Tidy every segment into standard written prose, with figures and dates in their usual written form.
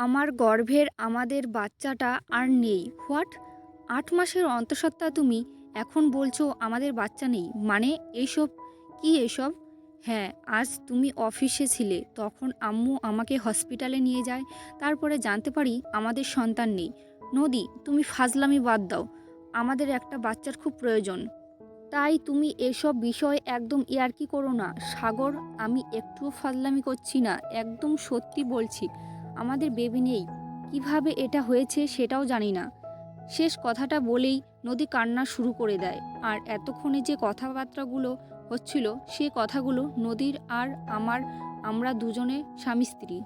আমার গর্ভের আমাদের বাচ্চাটা আর নেই। হোয়াট? ৮ মাসের অন্তঃসত্ত্বা তুমি এখন বলছো আমাদের বাচ্চা নেই। মানে এইসব কি এসব? হ্যাঁ, আজ তুমি অফিসে ছিলে। তখন আম্মু আমাকে হসপিটালে নিয়ে যায়। তারপরে জানতে পারি আমাদের সন্তান নেই। নদী, তুমি ফাজলামি বাদ দাও। আমাদের একটা বাচ্চার খুব প্রয়োজন। তাই তুমি এসব বিষয় একদম ইয়ার্কি করো না। সাগর, আমি একটুও ফাজলামি করছি না। একদম সত্যি বলছি। আমাদের বেবি নেই। কিভাবে এটা হয়েছে সেটাও জানি না। শেষ কথাটা বলেই নদী কান্না শুরু করে দেয়। আর এতক্ষণে যে কথাবার্তাগুলো হচ্ছিল সে কথাগুলো নদীর আর আমরা দুজনে স্বামী স্ত্রী।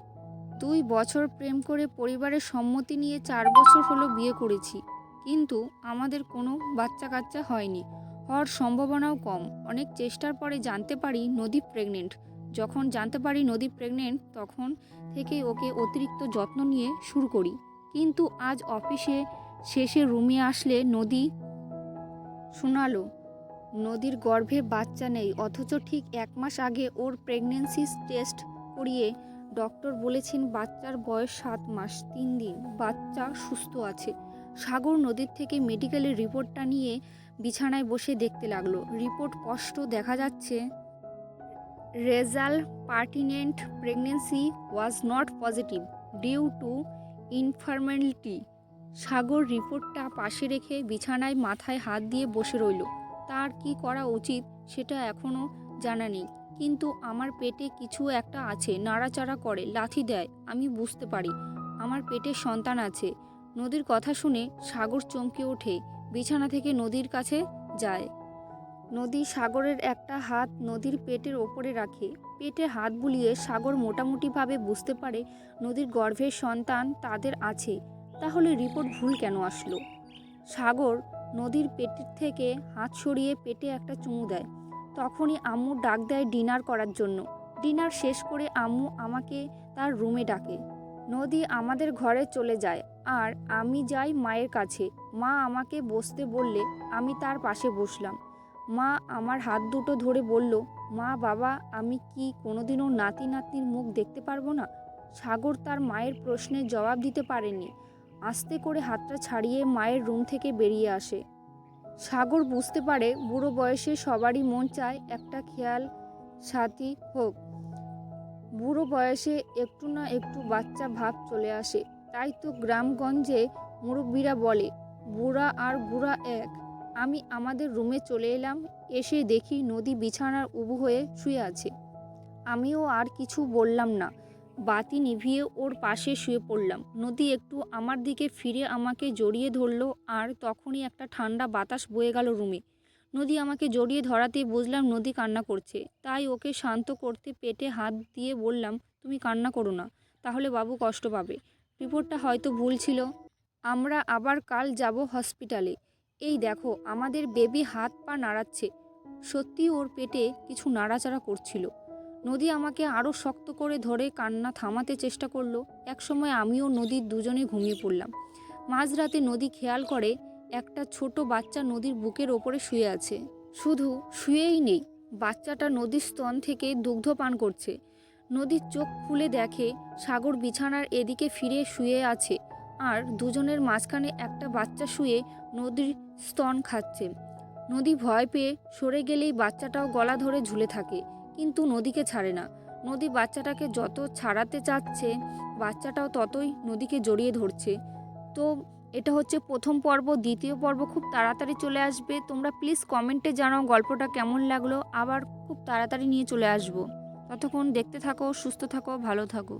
২ বছর প্রেম করে পরিবারের সম্মতি নিয়ে ৪ বছর হলো বিয়ে করেছি। কিন্তু আমাদের কোনো বাচ্চা কাচ্চা হয়নি। হওয়ার সম্ভাবনাও কম। অনেক চেষ্টার পরে জানতে পারি নদী প্রেগনেন্ট। যখন জানতে পারি নদী প্রেগনেন্ট তখন থেকেই ওকে অতিরিক্ত যত্ন নিয়ে শুরু করি। কিন্তু আজ অফিসে শেষে রুমে আসলে নদী শোনালো নদীর গর্ভে বাচ্চা নেই, অথচ ঠিক ১ মাস আগে ওর প্রেগন্যান্সি টেস্ট করিয়ে ডক্টর বলেছেন বাচ্চার বয়স ৭ মাস ৩ দিন, বাচ্চা সুস্থ আছে। সাগর নদীর থেকে মেডিকেলের রিপোর্টটা নিয়ে বিছানায় বসে দেখতে লাগলো। রিপোর্ট স্পষ্ট দেখা যাচ্ছে result pertinent pregnancy was not positive due to infertility. Sagar রিপোর্টটা পাশে রেখে বিছানায় মাথায় হাত দিয়ে বসে রইল। তার কি করা উচিত সেটা এখনও জানা নেই। কিন্তু আমার পেটে কিছু একটা আছে, নাড়াচাড়া করে, লাথি দেয়। আমি বুঝতে পারি আমার পেটে সন্তান আছে। নদীর কথা শুনে সাগর চমকে ওঠে, বিছানা থেকে নদীর কাছে যায়। নদী সাগরের একটা হাত নদীর পেটের ওপরে রাখে। পেটে হাত বুলিয়ে সাগর মোটামুটিভাবে বুঝতে পারে নদীর গর্ভের সন্তান তাদের আছে। তাহলে রিপোর্ট ভুল কেন আসলো? সাগর নদীর পেটের থেকে হাত সরিয়ে পেটে একটা চুমু দেয়। তখনই আম্মু ডাক দেয় ডিনার করার জন্য। ডিনার শেষ করে আম্মু আমাকে তার রুমে ডাকে। নদী আমাদের ঘরে চলে যায় আর আমি যাই মায়ের কাছে। মা আমাকে বসতে বললে আমি তার পাশে বসলাম। মা আমার হাত দুটো ধরে বলল, মা বাবা, আমি কি কোনোদিনও নাতি নাতনির মুখ দেখতে পারবো না? সাগর তার মায়ের প্রশ্নের জবাব দিতে পারেনি। আস্তে করে হাতটা ছাড়িয়ে মায়ের রুম থেকে বেরিয়ে আসে। সাগর বুঝতে পারে বুড়ো বয়সে সবারই মন চায় একটা খেয়াল সাথী হোক। বুড়ো বয়সে একটু না একটু বাচ্চা ভাব চলে আসে। তাই তো গ্রামগঞ্জে মুরব্বীরা বলে বুড়া আর গুড়া এক। আমি আমাদের রুমে চলে এলাম। এসে দেখি নদী বিছানার উবু হয়ে শুয়ে আছে। আমিও আর কিছু বললাম না। বাতি নিভিয়ে ওর পাশে শুয়ে পড়লাম। নদী একটু আমার দিকে ফিরে আমাকে জড়িয়ে ধরলো আর তখনই একটা ঠান্ডা বাতাস বয়ে গেল রুমে। নদী আমাকে জড়িয়ে ধরাতেই বুঝলাম নদী কান্না করছে। তাই ওকে শান্ত করতে পেটে হাত দিয়ে বললাম, তুমি কান্না করো না, তাহলে বাবু কষ্ট পাবে। রিপোর্টটা হয়তো ভুল ছিল। আমরা আবার কাল যাব হসপিটালে। এই দেখো আমাদের বেবি হাত পা নাড়াচ্ছে। সত্যি ওর পেটে কিছু নাড়াচাড়া করছিল। নদী আমাকে আরও শক্ত করে ধরে কান্না থামাতে চেষ্টা করলো। একসময় আমিও নদীর দুজনে ঘুমিয়ে পড়লাম। মাঝরাতে নদী খেয়াল করে একটা ছোট বাচ্চা নদীর বুকের ওপরে শুয়ে আছে। শুধু শুয়েই নেই, বাচ্চাটা নদীর স্তন থেকে দুগ্ধ পান করছে। নদীর চোখ খুলে দেখে সাগর বিছানার এদিকে ফিরে শুয়ে আছে আর দুজনের মাঝখানে একটা বাচ্চা শুয়ে নদীর স্তন খাচ্ছে। নদী ভয় পেয়ে সরে গেলেই বাচ্চাটাও গলা ধরে ঝুলে থাকে, কিন্তু নদীকে ছাড়ে না। নদী বাচ্চাটাকে যত ছাড়াতে চাচ্ছে বাচ্চাটাও ততই নদীকে জড়িয়ে ধরছে। তো এটা হচ্ছে প্রথম পর্ব। দ্বিতীয় পর্ব খুব তাড়াতাড়ি চলে আসবে। তোমরা প্লিজ কমেন্টে জানাও গল্পটা কেমন লাগলো। আবার খুব তাড়াতাড়ি নিয়ে চলে আসবো। ততক্ষণ দেখতে থাকো, সুস্থ থাকো, ভালো থাকো।